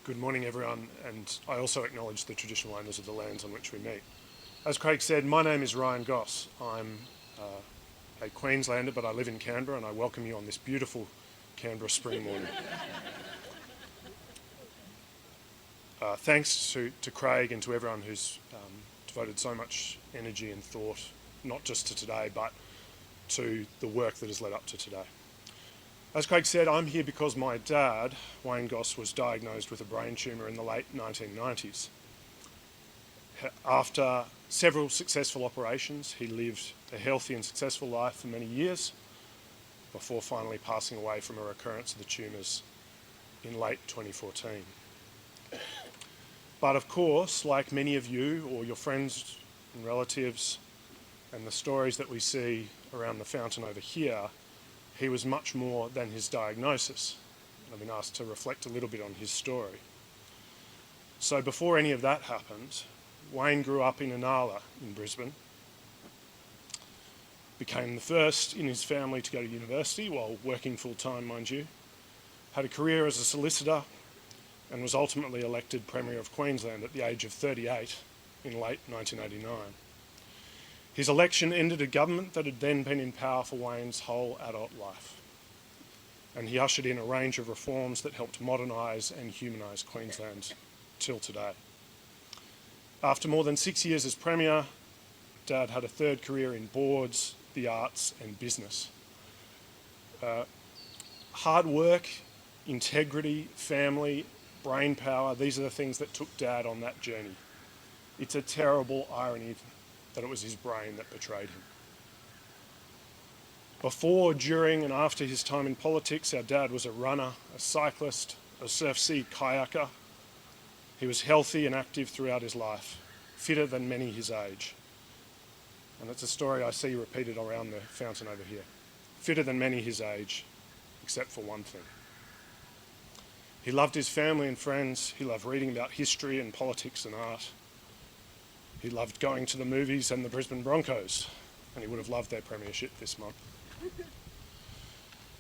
Good morning, everyone, and I also acknowledge the traditional owners of the lands on which we meet. As Craig said, my name is Ryan Goss. I'm a Queenslander, but I live in Canberra, and I welcome you on this beautiful Canberra spring morning. Thanks to Craig and to everyone who's devoted so much energy and thought, not just to today, but to the work that has led up to today. As Craig said, I'm here because my dad, Wayne Goss, was diagnosed with a brain tumour in the late 1990s. After several successful operations, he lived a healthy and successful life for many years before finally passing away from a recurrence of the tumours in late 2014. But of course, like many of you or your friends and relatives and the stories that we see around the fountain over here, he was much more than his diagnosis. I've been asked to reflect a little bit on his story. So before any of that happened, Wayne grew up in Inala in Brisbane, became the first in his family to go to university while working full-time, mind you, had a career as a solicitor and was ultimately elected Premier of Queensland at the age of 38 in late 1989. His election ended a government that had then been in power for Wayne's whole adult life, and he ushered in a range of reforms that helped modernise and humanise Queensland till today. After more than 6 years as Premier, Dad had a third career in boards, the arts and business. Hard work, integrity, family, brain power, these are the things that took Dad on that journey. It's a terrible irony that it was his brain that betrayed him. Before, during and after his time in politics, our dad was a runner, a cyclist, a surf sea kayaker. He was healthy and active throughout his life, fitter than many his age. And it's a story I see repeated around the fountain over here. Fitter than many his age, except for one thing. He loved his family and friends. He loved reading about history and politics and art. He loved going to the movies and the Brisbane Broncos, and he would have loved their premiership this month.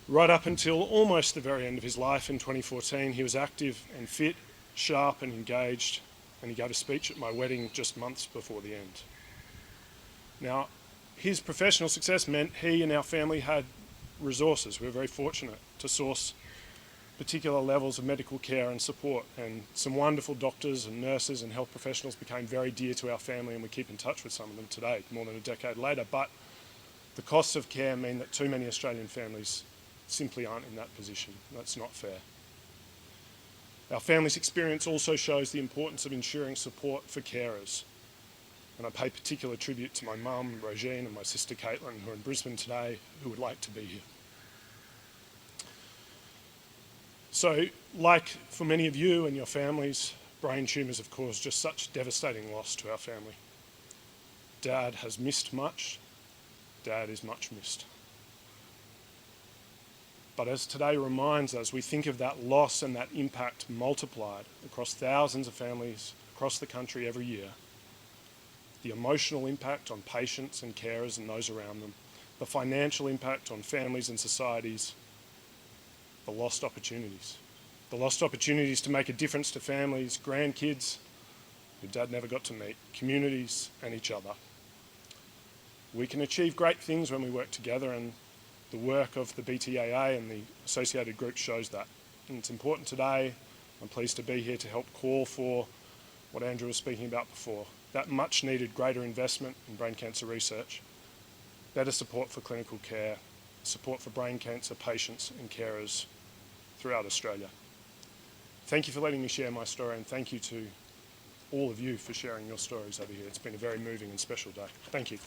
Right up until almost the very end of his life in 2014, he was active and fit, sharp and engaged, and he gave a speech at my wedding just months before the end. Now, his professional success meant he and our family had resources. We were very fortunate to source particular levels of medical care and support, and some wonderful doctors and nurses and health professionals became very dear to our family, and we keep in touch with some of them today, more than a decade later. But the costs of care mean that too many Australian families simply aren't in that position. That's not fair. Our family's experience also shows the importance of ensuring support for carers, and I pay particular tribute to my mum, Rogine, and my sister Caitlin, who are in Brisbane today, who would like to be here. So, like for many of you and your families, brain tumours have caused just such devastating loss to our family. Dad has missed much. Dad is much missed. But as today reminds us, we think of that loss and that impact multiplied across thousands of families across the country every year. The emotional impact on patients and carers and those around them, the financial impact on families and societies, the lost opportunities. The lost opportunities to make a difference to families, grandkids who Dad never got to meet, communities and each other. We can achieve great things when we work together, and the work of the BTAA and the associated groups shows that. And it's important today, I'm pleased to be here to help call for what Andrew was speaking about before, that much needed greater investment in brain cancer research, better support for clinical care, support for brain cancer patients and carers throughout Australia. Thank you for letting me share my story, and thank you to all of you for sharing your stories over here. It's been a very moving and special day. Thank you.